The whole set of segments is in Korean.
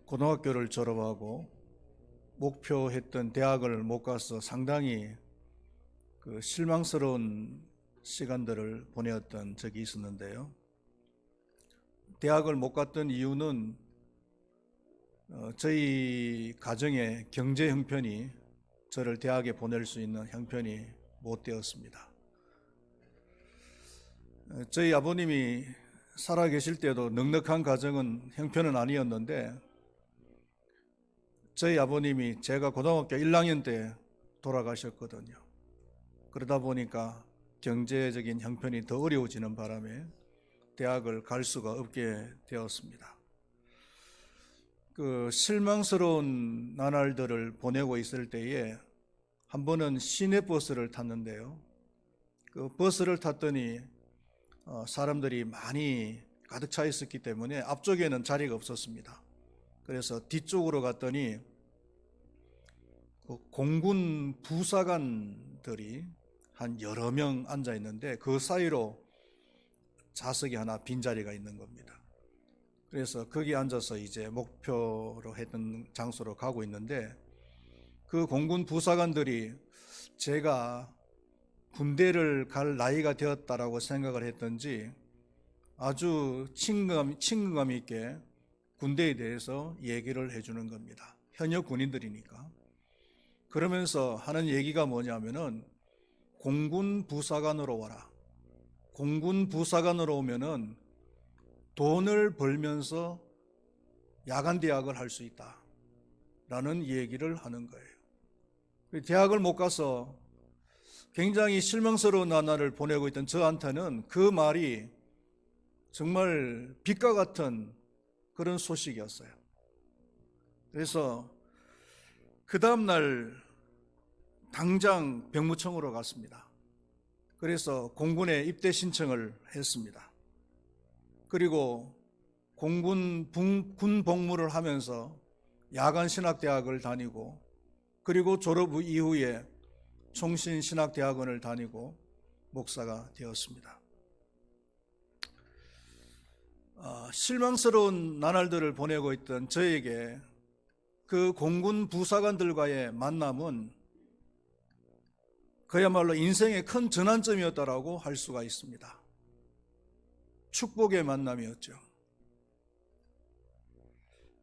고등학교를 졸업하고 목표했던 대학을 못 가서 상당히 실망스러운 시간들을 보내었던 적이 있었는데요. 대학을 못 갔던 이유는 저희 가정의 경제 형편이 저를 대학에 보낼 수 있는 형편이 못 되었습니다. 저희 아버님이 살아계실 때도 넉넉한 가정은 형편은 아니었는데 저희 아버님이 제가 고등학교 1학년 때 돌아가셨거든요. 그러다 보니까 경제적인 형편이 더 어려워지는 바람에 대학을 갈 수가 없게 되었습니다. 실망스러운 나날들을 보내고 있을 때에 한 번은 시내버스를 탔는데요. 그 버스를 탔더니 사람들이 많이 가득 차 있었기 때문에 앞쪽에는 자리가 없었습니다. 그래서 뒤쪽으로 갔더니 공군 부사관들이 한 여러 명 앉아 있는데 그 사이로 좌석이 하나 빈자리가 있는 겁니다. 그래서 거기 앉아서 이제 목표로 했던 장소로 가고 있는데 그 공군 부사관들이 제가 군대를 갈 나이가 되었다라고 생각을 했던지 아주 친근감 있게 군대에 대해서 얘기를 해주는 겁니다. 현역 군인들이니까. 그러면서 하는 얘기가 뭐냐면은 공군 부사관으로 와라. 공군 부사관으로 오면은 돈을 벌면서 야간 대학을 할 수 있다 라는 얘기를 하는 거예요. 대학을 못 가서 굉장히 실망스러운 나날을 보내고 있던 저한테는 그 말이 정말 빛과 같은 그런 소식이었어요. 그래서 그 다음날 당장 병무청으로 갔습니다. 그래서 공군에 입대 신청을 했습니다. 그리고 공군 군 복무를 하면서 야간 신학대학을 다니고 그리고 졸업 이후에 총신신학대학원을 다니고 목사가 되었습니다. 실망스러운 나날들을 보내고 있던 저에게 그 공군 부사관들과의 만남은 그야말로 인생의 큰 전환점이었다라고 할 수가 있습니다. 축복의 만남이었죠.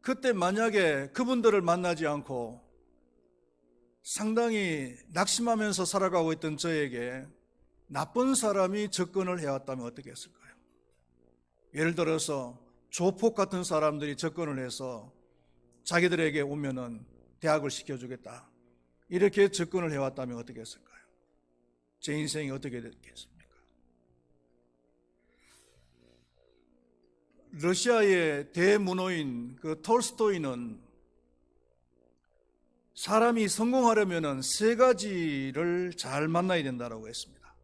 그때 만약에 그분들을 만나지 않고 상당히 낙심하면서 살아가고 있던 저에게 나쁜 사람이 접근을 해왔다면 어떻게 했을까요? 예를 들어서 조폭 같은 사람들이 접근을 해서 자기들에게 오면은 대학을 시켜주겠다 이렇게 접근을 해왔다면 어떻게 했을까요? 제 인생이 어떻게 됐겠습니까? 러시아의 대문호인 톨스토이는 사람이 성공하려면 세 가지를 잘 만나야 된다고 했습니다.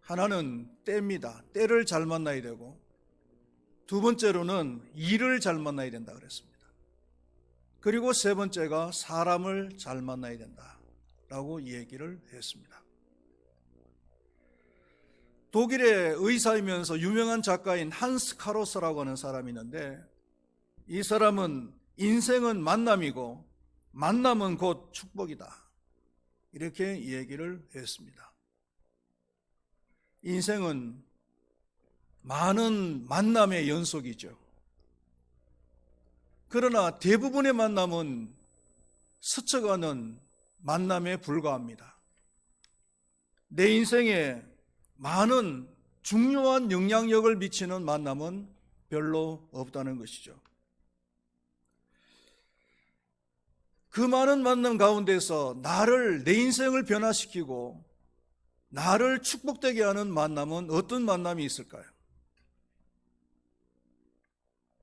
하나는 때입니다. 때를 잘 만나야 되고, 두 번째로는 일을 잘 만나야 된다 그랬습니다. 그리고 세 번째가 사람을 잘 만나야 된다라고 얘기를 했습니다. 독일의 의사이면서 유명한 작가인 한스 카로스라고 하는 사람이 있는데 이 사람은 인생은 만남이고 만남은 곧 축복이다 이렇게 얘기를 했습니다. 인생은 많은 만남의 연속이죠. 그러나 대부분의 만남은 스쳐가는 만남에 불과합니다. 내 인생에 많은 중요한 영향력을 미치는 만남은 별로 없다는 것이죠. 그 많은 만남 가운데서 내 인생을 변화시키고 나를 축복되게 하는 만남은 어떤 만남이 있을까요?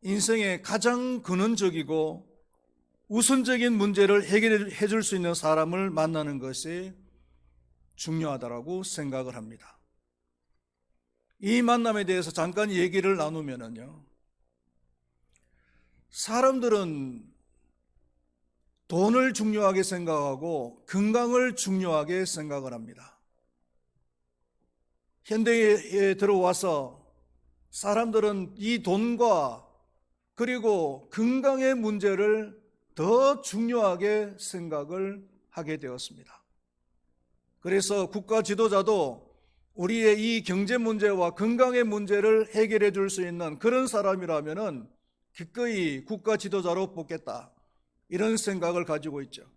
인생의 가장 근원적이고 우선적인 문제를 해결해 줄 수 있는 사람을 만나는 것이 중요하다고 생각을 합니다. 이 만남에 대해서 잠깐 얘기를 나누면요, 사람들은 돈을 중요하게 생각하고 건강을 중요하게 생각을 합니다. 현대에 들어와서 사람들은 이 돈과 그리고 건강의 문제를 더 중요하게 생각을 하게 되었습니다. 그래서 국가 지도자도 우리의 이 경제 문제와 건강의 문제를 해결해 줄 수 있는 그런 사람이라면은 기꺼이 국가 지도자로 뽑겠다, 이런 생각을 가지고 있죠.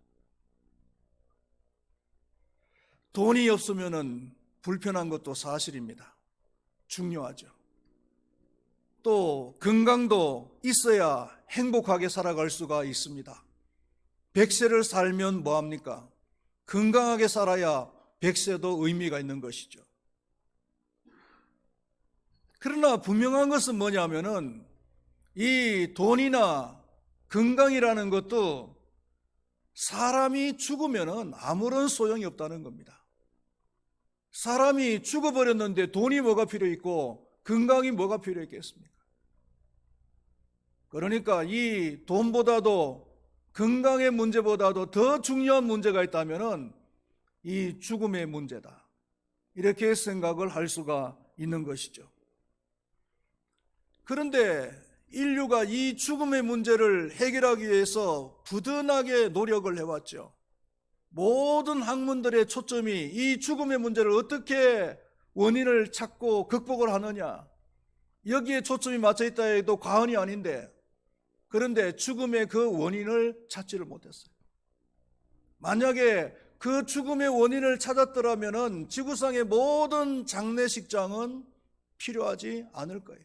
돈이 없으면은 불편한 것도 사실입니다. 중요하죠. 또 건강도 있어야 행복하게 살아갈 수가 있습니다. 100세를 살면 뭐합니까? 건강하게 살아야 100세도 의미가 있는 것이죠. 그러나 분명한 것은 뭐냐면은 이 돈이나 건강이라는 것도 사람이 죽으면은 아무런 소용이 없다는 겁니다. 사람이 죽어버렸는데 돈이 뭐가 필요 있고 건강이 뭐가 필요했겠습니까? 그러니까 이 돈보다도 건강의 문제보다도 더 중요한 문제가 있다면은 이 죽음의 문제다, 이렇게 생각을 할 수가 있는 것이죠. 그런데 인류가 이 죽음의 문제를 해결하기 위해서 부단하게 노력을 해왔죠. 모든 학문들의 초점이 이 죽음의 문제를 어떻게 원인을 찾고 극복을 하느냐, 여기에 초점이 맞춰 있다 해도 과언이 아닌데, 그런데 죽음의 그 원인을 찾지를 못했어요. 만약에 그 죽음의 원인을 찾았더라면 지구상의 모든 장례식장은 필요하지 않을 거예요.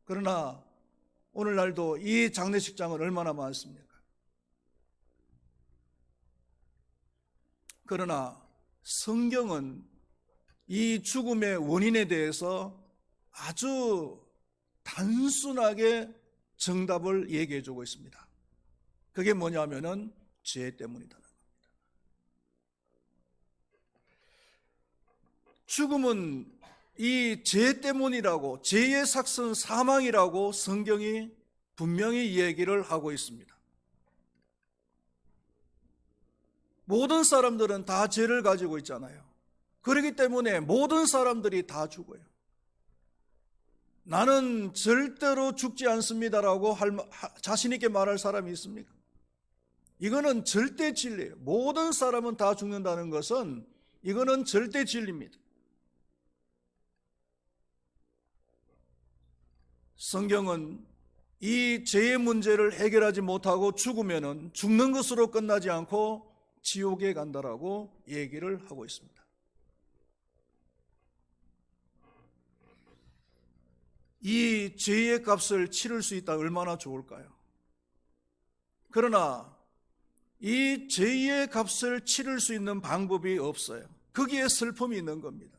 그러나 오늘날도 이 장례식장은 얼마나 많습니까? 그러나 성경은 이 죽음의 원인에 대해서 아주 단순하게 정답을 얘기해 주고 있습니다. 그게 뭐냐면은 죄 때문이다는 겁니다. 죽음은 이 죄 때문이라고, 죄의 삭선 사망이라고 성경이 분명히 얘기를 하고 있습니다. 모든 사람들은 다 죄를 가지고 있잖아요. 그렇기 때문에 모든 사람들이 다 죽어요. 나는 절대로 죽지 않습니다라고 자신 있게 말할 사람이 있습니까? 이거는 절대 진리예요. 모든 사람은 다 죽는다는 것은 이거는 절대 진리입니다. 성경은 이 죄의 문제를 해결하지 못하고 죽으면은 죽는 것으로 끝나지 않고 지옥에 간다라고 얘기를 하고 있습니다. 이 죄의 값을 치를 수 있다, 얼마나 좋을까요? 그러나 이 죄의 값을 치를 수 있는 방법이 없어요. 거기에 슬픔이 있는 겁니다.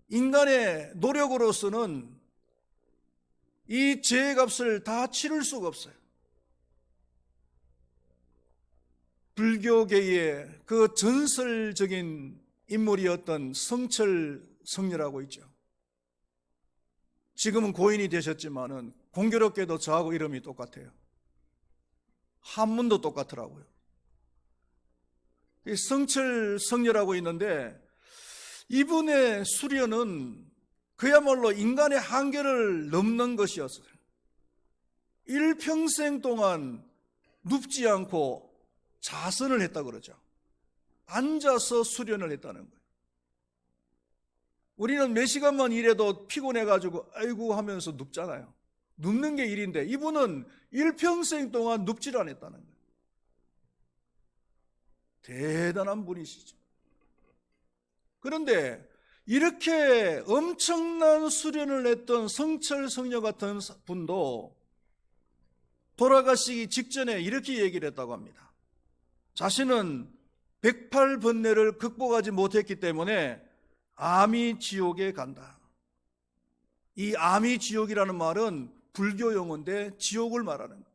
인간의 노력으로서는 이 죄의 값을 다 치를 수가 없어요. 불교계의 그 전설적인 인물이었던 성철 성녀라고 있죠. 지금은 고인이 되셨지만은 공교롭게도 저하고 이름이 똑같아요. 한문도 똑같더라고요. 이 성철 성녀라고 있는데 이분의 수련은 그야말로 인간의 한계를 넘는 것이었어요. 일평생 동안 눕지 않고 자선을 했다 그러죠. 앉아서 수련을 했다는 거예요. 우리는 몇 시간만 일해도 피곤해가지고 아이고 하면서 눕잖아요. 눕는 게 일인데 이분은 일평생 동안 눕질 않았다는 거예요. 대단한 분이시죠. 그런데 이렇게 엄청난 수련을 했던 성철 성녀 같은 분도 돌아가시기 직전에 이렇게 얘기를 했다고 합니다. 자신은 108번뇌를 극복하지 못했기 때문에 아미 지옥에 간다. 이 아미 지옥이라는 말은 불교 용어인데 지옥을 말하는 거예요.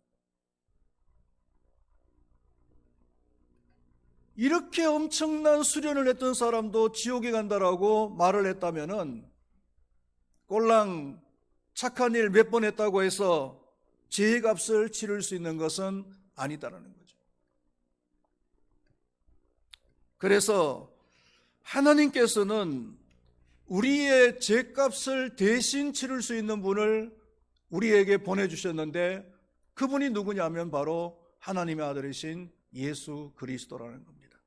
이렇게 엄청난 수련을 했던 사람도 지옥에 간다라고 말을 했다면은 꼴랑 착한 일 몇 번 했다고 해서 죄의 값을 치를 수 있는 것은 아니다라는 거죠. 그래서 하나님께서는 우리의 죄값을 대신 치를 수 있는 분을 우리에게 보내주셨는데 그분이 누구냐면 바로 하나님의 아들이신 예수 그리스도라는 겁니다.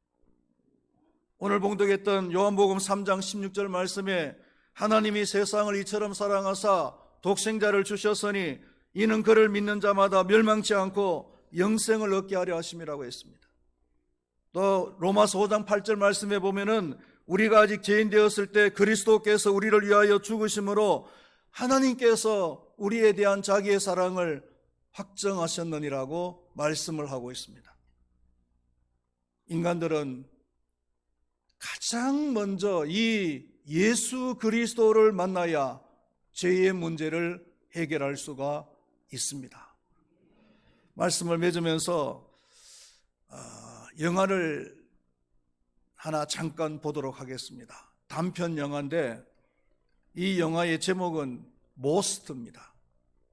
오늘 봉독했던 요한복음 3장 16절 말씀에 하나님이 세상을 이처럼 사랑하사 독생자를 주셨으니 이는 그를 믿는 자마다 멸망치 않고 영생을 얻게 하려 하심이라고 했습니다. 또 로마서 5장 8절 말씀에 보면은 우리가 아직 죄인 되었을 때 그리스도께서 우리를 위하여 죽으심으로 하나님께서 우리에 대한 자기의 사랑을 확정하셨느니라고 말씀을 하고 있습니다. 인간들은 가장 먼저 이 예수 그리스도를 만나야 죄의 문제를 해결할 수가 있습니다. 말씀을 맺으면서 영화를 하나 잠깐 보도록 하겠습니다. 단편 영화인데 이 영화의 제목은 모스트입니다.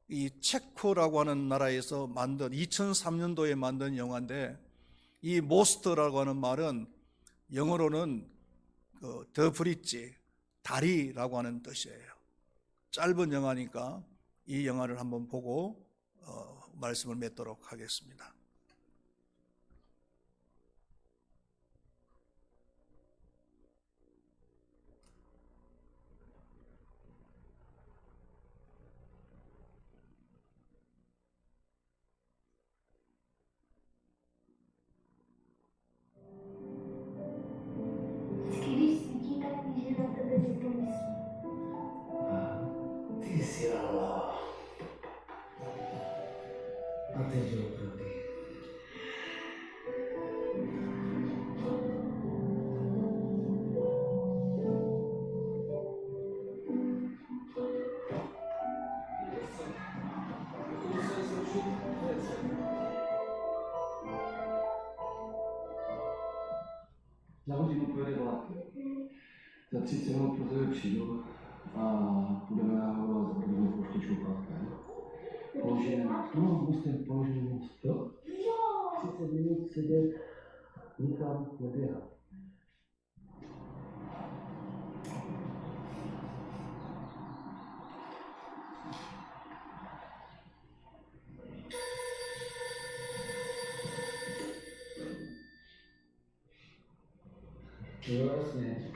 이 체코라고 하는 나라에서 만든 2003년도에 만든 영화인데 이 모스트라고 하는 말은 영어로는 더 브릿지, 다리라고 하는 뜻이에요. 짧은 영화니까 이 영화를 한번 보고 말씀을 맺도록 하겠습니다. Ti si Allah. A te Dio prodi. Závodí mu pojede vlak. Za 30 minut později přijdu a budeme nahoru za první poštičku pátka. Položíme, musím položit most, jo? 30 minut sedět, nikam neběhat. Jo, jasně.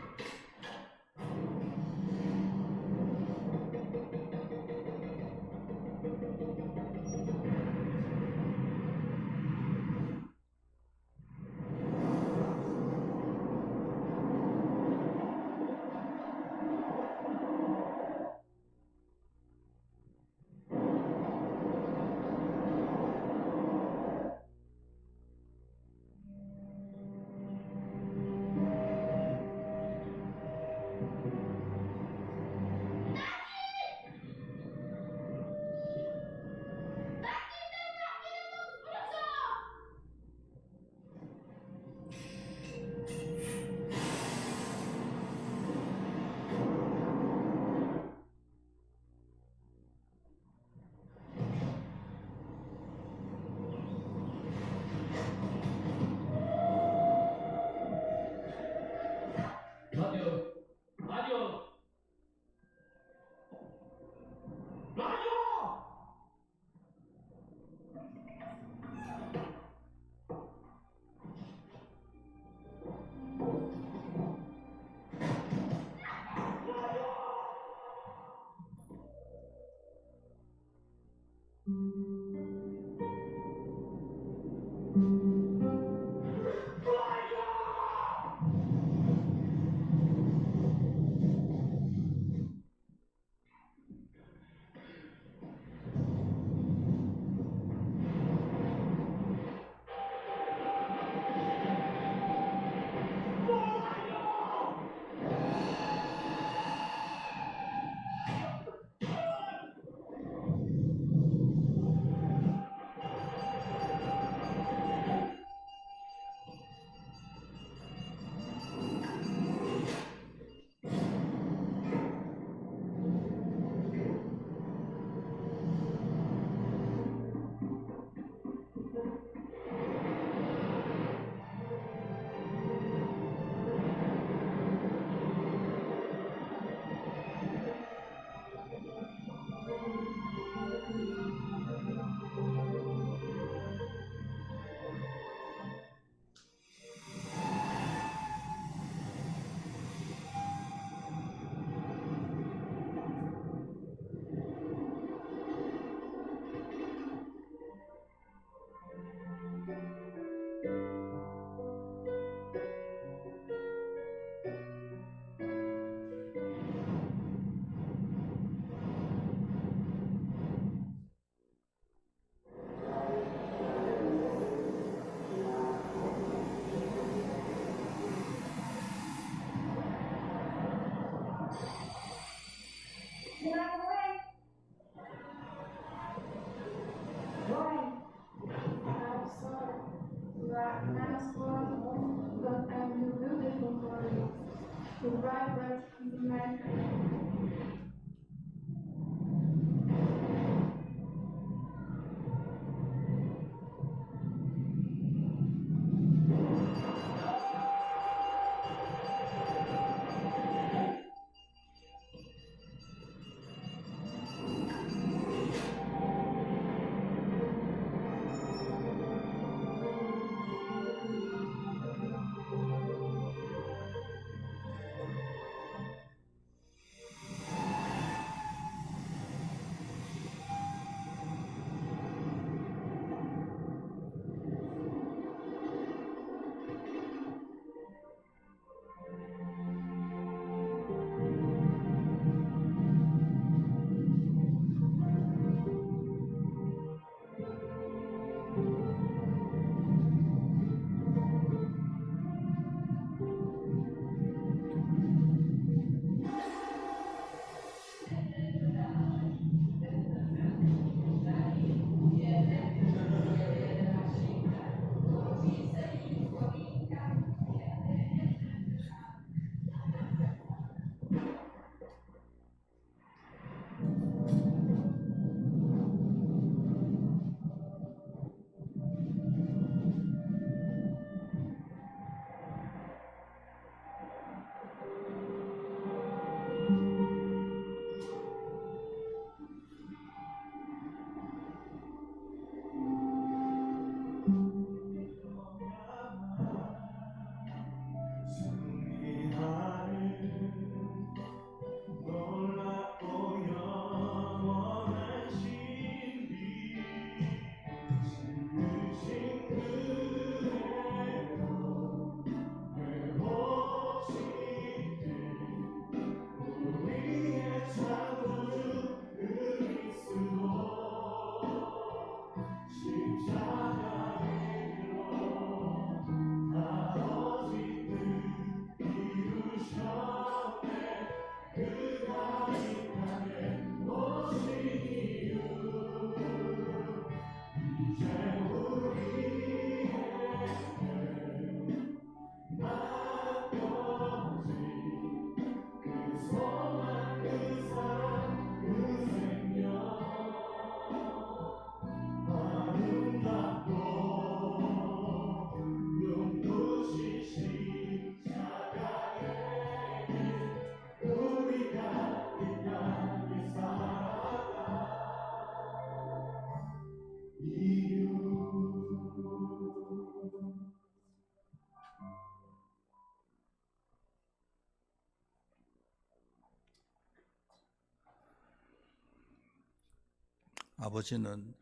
아버지는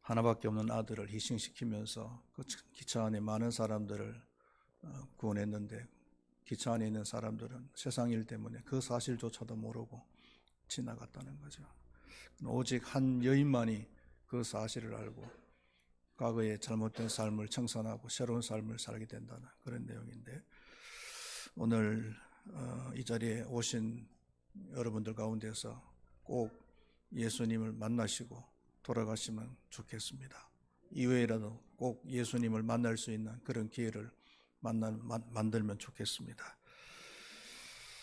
하나밖에 없는 아들을 희생시키면서 그 기차 안에 많은 사람들을 구원했는데, 기차 안에 있는 사람들은 세상 일 때문에 그 사실조차도 모르고 지나갔다는 거죠. 오직 한 여인만이 그 사실을 알고 과거의 잘못된 삶을 청산하고 새로운 삶을 살게 된다는 그런 내용인데, 오늘 이 자리에 오신 여러분들 가운데서 꼭 예수님을 만나시고 돌아가시면 좋겠습니다. 이후에라도 꼭 예수님을 만날 수 있는 그런 기회를 만들면 좋겠습니다.